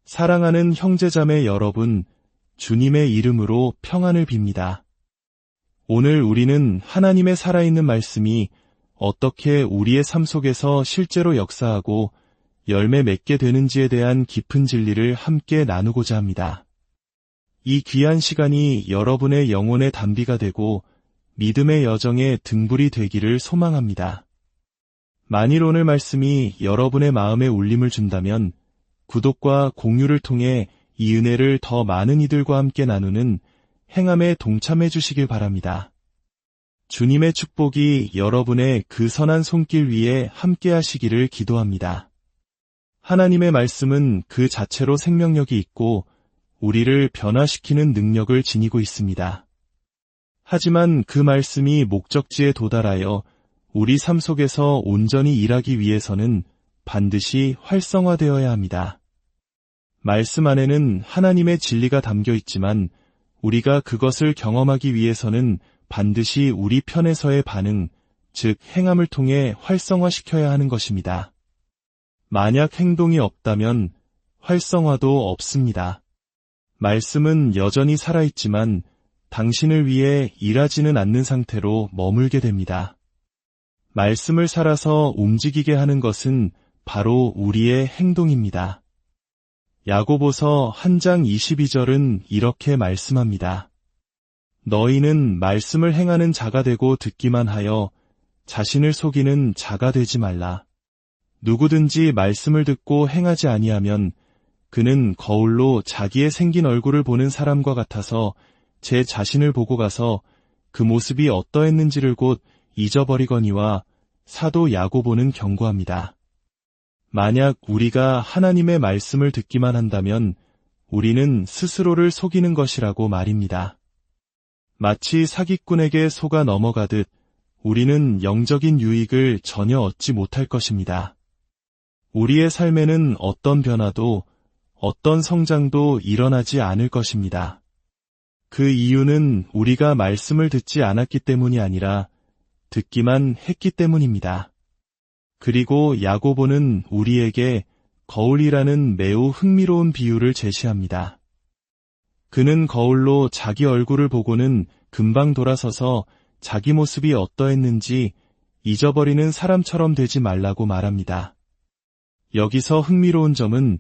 사랑하는 형제자매 여러분, 주님의 이름으로 평안을 빕니다. 오늘 우리는 하나님의 살아있는 말씀이 어떻게 우리의 삶 속에서 실제로 역사하고 열매 맺게 되는지에 대한 깊은 진리를 함께 나누고자 합니다. 이 귀한 시간이 여러분의 영혼의 단비가 되고 믿음의 여정의 등불이 되기를 소망합니다. 만일 오늘 말씀이 여러분의 마음에 울림을 준다면 구독과 공유를 통해 이 은혜를 더 많은 이들과 함께 나누는 행함에 동참해 주시길 바랍니다. 주님의 축복이 여러분의 그 선한 손길 위에 함께 하시기를 기도합니다. 하나님의 말씀은 그 자체로 생명력이 있고 우리를 변화시키는 능력을 지니고 있습니다. 하지만 그 말씀이 목적지에 도달하여 우리 삶 속에서 온전히 일하기 위해서는 반드시 활성화되어야 합니다. 말씀 안에는 하나님의 진리가 담겨 있지만 우리가 그것을 경험하기 위해서는 반드시 우리 편에서의 반응, 즉 행함을 통해 활성화시켜야 하는 것입니다. 만약 행동이 없다면 활성화도 없습니다. 말씀은 여전히 살아있지만 당신을 위해 일하지는 않는 상태로 머물게 됩니다. 말씀을 살아서 움직이게 하는 것은 바로 우리의 행동입니다. 야고보서 1장 22절은 이렇게 말씀합니다. 너희는 말씀을 행하는 자가 되고 듣기만 하여 자신을 속이는 자가 되지 말라. 누구든지 말씀을 듣고 행하지 아니하면 그는 거울로 자기의 생긴 얼굴을 보는 사람과 같아서 제 자신을 보고 가서 그 모습이 어떠했는지를 곧 잊어버리거니와 사도 야고보는 경고합니다. 만약 우리가 하나님의 말씀을 듣기만 한다면 우리는 스스로를 속이는 것이라고 말입니다. 마치 사기꾼에게 속아 넘어가듯 우리는 영적인 유익을 전혀 얻지 못할 것입니다. 우리의 삶에는 어떤 변화도 어떤 성장도 일어나지 않을 것입니다. 그 이유는 우리가 말씀을 듣지 않았기 때문이 아니라 듣기만 했기 때문입니다. 그리고 야고보는 우리에게 거울이라는 매우 흥미로운 비유를 제시합니다. 그는 거울로 자기 얼굴을 보고는 금방 돌아서서 자기 모습이 어떠했는지 잊어버리는 사람처럼 되지 말라고 말합니다. 여기서 흥미로운 점은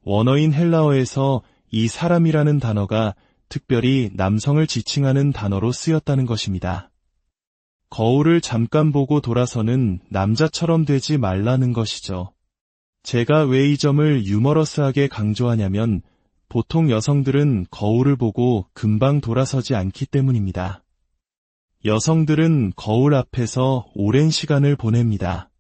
원어인 헬라어에서 이 사람이라는 단어가 특별히 남성을 지칭하는 단어로 쓰였다는 것입니다. 거울을 잠깐 보고 돌아서는 남자처럼 되지 말라는 것이죠. 제가 왜 이 점을 유머러스하게 강조하냐면 보통 여성들은 거울을 보고 금방 돌아서지 않기 때문입니다. 여성들은 거울 앞에서 오랜 시간을 보냅니다.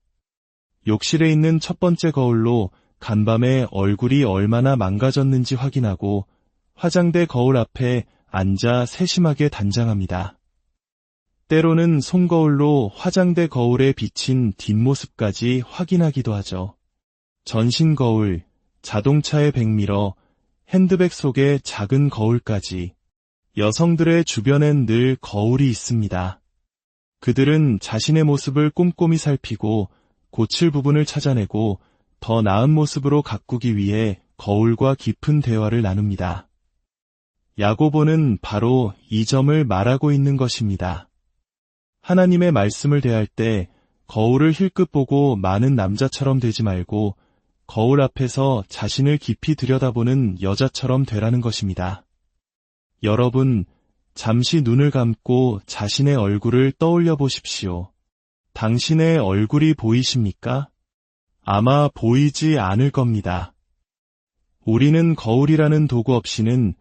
욕실에 있는 첫 번째 거울로 간밤에 얼굴이 얼마나 망가졌는지 확인하고 화장대 거울 앞에 앉아 세심하게 단장합니다. 때로는 손거울로 화장대 거울에 비친 뒷모습까지 확인하기도 하죠. 전신 거울, 자동차의 백미러, 핸드백 속의 작은 거울까지 여성들의 주변엔 늘 거울이 있습니다. 그들은 자신의 모습을 꼼꼼히 살피고 고칠 부분을 찾아내고 더 나은 모습으로 가꾸기 위해 거울과 깊은 대화를 나눕니다. 야고보는 바로 이 점을 말하고 있는 것입니다. 하나님의 말씀을 대할 때 거울을 힐끗 보고 많은 남자처럼 되지 말고 거울 앞에서 자신을 깊이 들여다보는 여자처럼 되라는 것입니다. 여러분, 잠시 눈을 감고 자신의 얼굴을 떠올려 보십시오. 당신의 얼굴이 보이십니까? 아마 보이지 않을 겁니다. 우리는 거울이라는 도구 없이는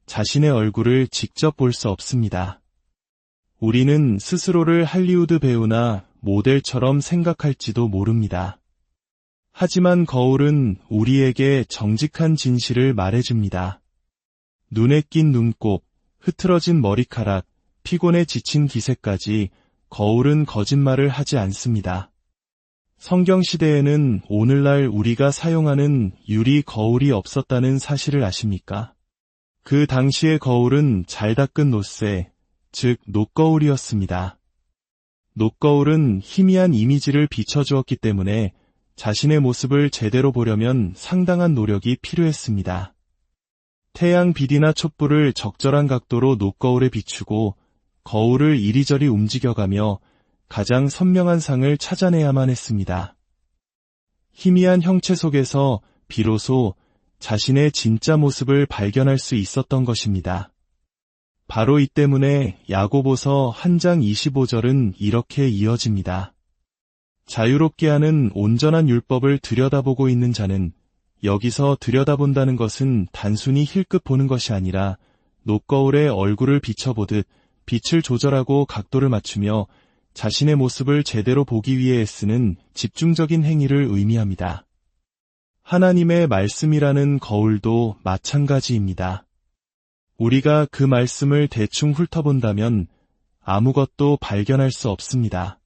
자신의 얼굴을 직접 볼 수 없습니다. 우리는 스스로를 할리우드 배우나 모델처럼 생각할지도 모릅니다. 하지만 거울은 우리에게 정직한 진실을 말해줍니다. 눈에 낀 눈곱, 흐트러진 머리카락, 피곤에 지친 기색까지 거울은 거짓말을 하지 않습니다. 성경시대에는 오늘날 우리가 사용하는 유리 거울이 없었다는 사실을 아십니까? 그 당시의 거울은 잘 닦은 놋쇠, 즉 놋거울이었습니다. 놋거울은 희미한 이미지를 비춰주었기 때문에 자신의 모습을 제대로 보려면 상당한 노력이 필요했습니다. 태양 빛이나 촛불을 적절한 각도로 녹거울에 비추고 거울을 이리저리 움직여가며 가장 선명한 상을 찾아내야만 했습니다. 희미한 형체 속에서 비로소 자신의 진짜 모습을 발견할 수 있었던 것입니다. 바로 이 때문에 야고보서 1장 25절은 이렇게 이어집니다. 자유롭게 하는 온전한 율법을 들여다보고 있는 자는, 여기서 들여다본다는 것은 단순히 힐끗 보는 것이 아니라 녹거울에 얼굴을 비춰보듯 빛을 조절하고 각도를 맞추며 자신의 모습을 제대로 보기 위해 애쓰는 집중적인 행위를 의미합니다. 하나님의 말씀이라는 거울도 마찬가지입니다. 우리가 그 말씀을 대충 훑어본다면 아무것도 발견할 수 없습니다.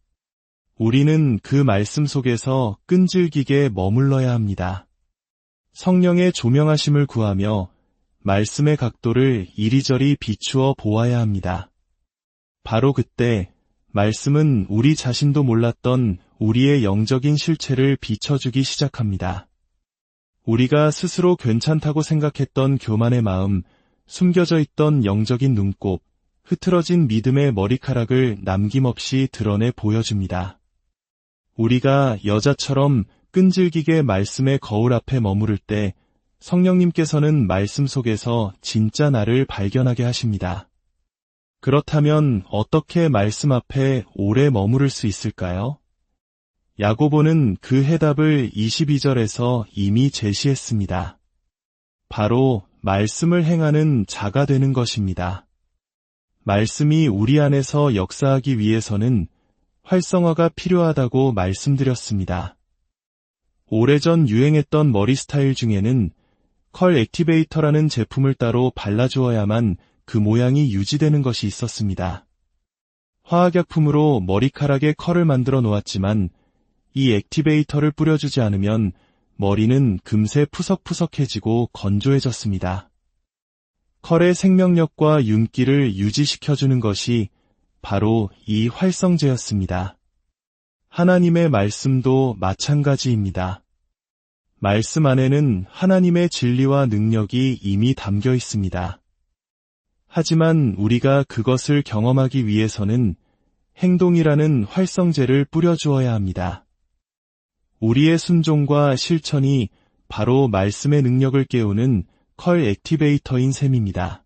우리는 그 말씀 속에서 끈질기게 머물러야 합니다. 성령의 조명하심을 구하며 말씀의 각도를 이리저리 비추어 보아야 합니다. 바로 그때 말씀은 우리 자신도 몰랐던 우리의 영적인 실체를 비춰주기 시작합니다. 우리가 스스로 괜찮다고 생각했던 교만의 마음, 숨겨져 있던 영적인 눈곱, 흐트러진 믿음의 머리카락을 남김없이 드러내 보여줍니다. 우리가 여자처럼 끈질기게 말씀의 거울 앞에 머무를 때 성령님께서는 말씀 속에서 진짜 나를 발견하게 하십니다. 그렇다면 어떻게 말씀 앞에 오래 머무를 수 있을까요? 야고보는 그 해답을 22절에서 이미 제시했습니다. 바로 말씀을 행하는 자가 되는 것입니다. 말씀이 우리 안에서 역사하기 위해서는 활성화가 필요하다고 말씀드렸습니다. 오래전 유행했던 머리 스타일 중에는 컬 액티베이터라는 제품을 따로 발라주어야만 그 모양이 유지되는 것이 있었습니다. 화학약품으로 머리카락에 컬을 만들어 놓았지만 이 액티베이터를 뿌려주지 않으면 머리는 금세 푸석푸석해지고 건조해졌습니다. 컬의 생명력과 윤기를 유지시켜주는 것이 바로 이 활성제였습니다. 하나님의 말씀도 마찬가지입니다. 말씀 안에는 하나님의 진리와 능력이 이미 담겨 있습니다. 하지만 우리가 그것을 경험하기 위해서는 행동이라는 활성제를 뿌려주어야 합니다. 우리의 순종과 실천이 바로 말씀의 능력을 깨우는 컬 액티베이터인 셈입니다.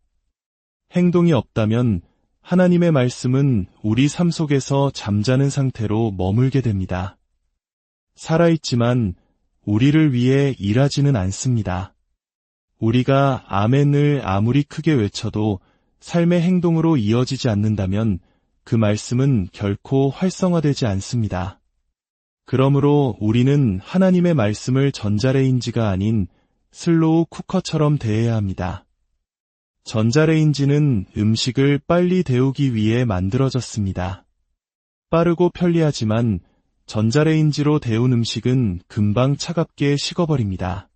행동이 없다면 하나님의 말씀은 우리 삶 속에서 잠자는 상태로 머물게 됩니다. 살아있지만 우리를 위해 일하지는 않습니다. 우리가 아멘을 아무리 크게 외쳐도 삶의 행동으로 이어지지 않는다면 그 말씀은 결코 활성화되지 않습니다. 그러므로 우리는 하나님의 말씀을 전자레인지가 아닌 슬로우 쿠커처럼 대해야 합니다. 전자레인지는 음식을 빨리 데우기 위해 만들어졌습니다. 빠르고 편리하지만 전자레인지로 데운 음식은 금방 차갑게 식어버립니다.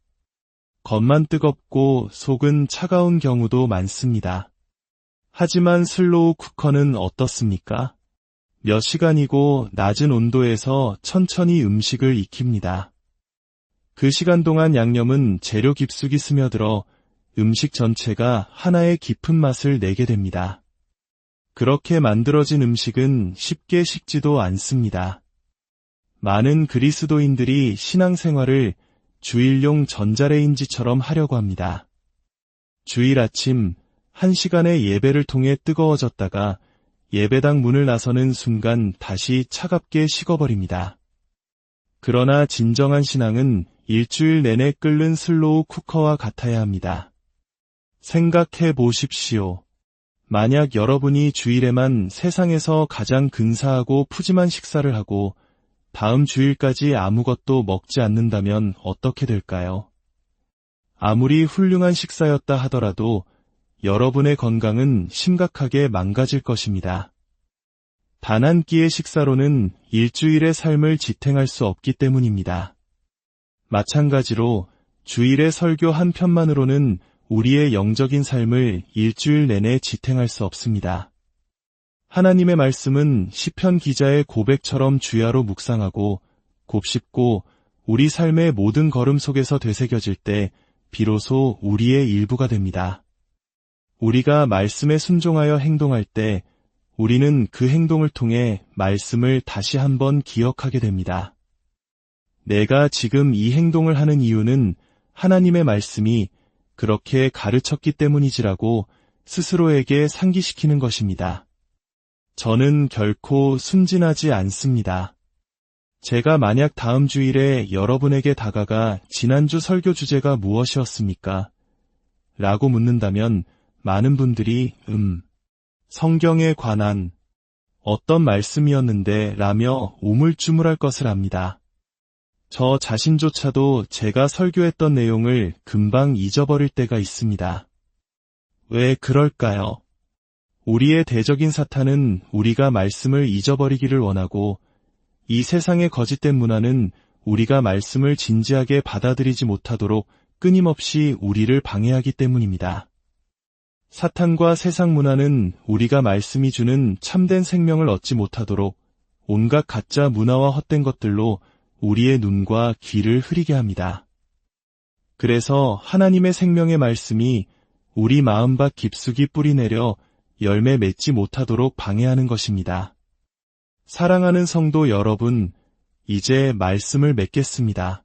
겉만 뜨겁고 속은 차가운 경우도 많습니다. 하지만 슬로우 쿠커는 어떻습니까? 몇 시간이고 낮은 온도에서 천천히 음식을 익힙니다. 그 시간 동안 양념은 재료 깊숙이 스며들어 음식 전체가 하나의 깊은 맛을 내게 됩니다. 그렇게 만들어진 음식은 쉽게 식지도 않습니다. 많은 그리스도인들이 신앙생활을 주일용 전자레인지처럼 하려고 합니다. 주일 아침 1시간의 예배를 통해 뜨거워졌다가 예배당 문을 나서는 순간 다시 차갑게 식어버립니다. 그러나 진정한 신앙은 일주일 내내 끓는 슬로우 쿠커와 같아야 합니다. 생각해 보십시오. 만약 여러분이 주일에만 세상에서 가장 근사하고 푸짐한 식사를 하고 다음 주일까지 아무것도 먹지 않는다면 어떻게 될까요? 아무리 훌륭한 식사였다 하더라도 여러분의 건강은 심각하게 망가질 것입니다. 단 한 끼의 식사로는 일주일의 삶을 지탱할 수 없기 때문입니다. 마찬가지로 주일의 설교 한 편만으로는 우리의 영적인 삶을 일주일 내내 지탱할 수 없습니다. 하나님의 말씀은 시편 기자의 고백처럼 주야로 묵상하고 곱씹고 우리 삶의 모든 걸음 속에서 되새겨질 때 비로소 우리의 일부가 됩니다. 우리가 말씀에 순종하여 행동할 때 우리는 그 행동을 통해 말씀을 다시 한번 기억하게 됩니다. 내가 지금 이 행동을 하는 이유는 하나님의 말씀이 그렇게 가르쳤기 때문이지라고 스스로에게 상기시키는 것입니다. 저는 결코 순진하지 않습니다. 제가 만약 다음 주일에 여러분에게 다가가 지난주 설교 주제가 무엇이었습니까? 라고 묻는다면 많은 분들이 성경에 관한 어떤 말씀이었는데 라며 우물쭈물할 것을 압니다. 저 자신조차도 제가 설교했던 내용을 금방 잊어버릴 때가 있습니다. 왜 그럴까요? 우리의 대적인 사탄은 우리가 말씀을 잊어버리기를 원하고 이 세상의 거짓된 문화는 우리가 말씀을 진지하게 받아들이지 못하도록 끊임없이 우리를 방해하기 때문입니다. 사탄과 세상 문화는 우리가 말씀이 주는 참된 생명을 얻지 못하도록 온갖 가짜 문화와 헛된 것들로 우리의 눈과 귀를 흐리게 합니다. 그래서 하나님의 생명의 말씀이 우리 마음밭 깊숙이 뿌리내려 열매 맺지 못하도록 방해하는 것입니다. 사랑하는 성도 여러분, 이제 말씀을 맺겠습니다.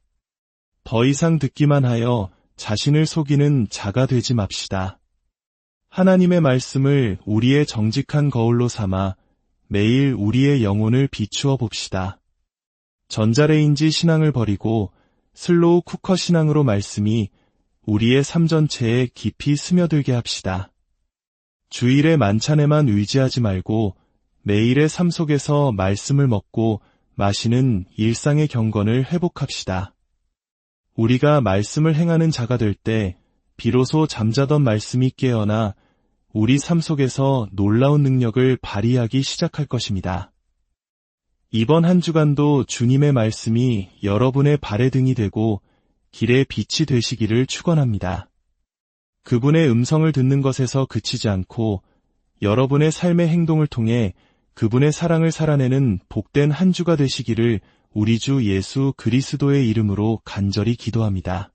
더 이상 듣기만 하여 자신을 속이는 자가 되지 맙시다. 하나님의 말씀을 우리의 정직한 거울로 삼아 매일 우리의 영혼을 비추어 봅시다. 전자레인지 신앙을 버리고 슬로우 쿠커 신앙으로 말씀이 우리의 삶 전체에 깊이 스며들게 합시다. 주일의 만찬에만 의지하지 말고 매일의 삶 속에서 말씀을 먹고 마시는 일상의 경건을 회복합시다. 우리가 말씀을 행하는 자가 될 때 비로소 잠자던 말씀이 깨어나 우리 삶 속에서 놀라운 능력을 발휘하기 시작할 것입니다. 이번 한 주간도 주님의 말씀이 여러분의 발의 등이 되고 길의 빛이 되시기를 축원합니다. 그분의 음성을 듣는 것에서 그치지 않고 여러분의 삶의 행동을 통해 그분의 사랑을 살아내는 복된 한 주가 되시기를 우리 주 예수 그리스도의 이름으로 간절히 기도합니다.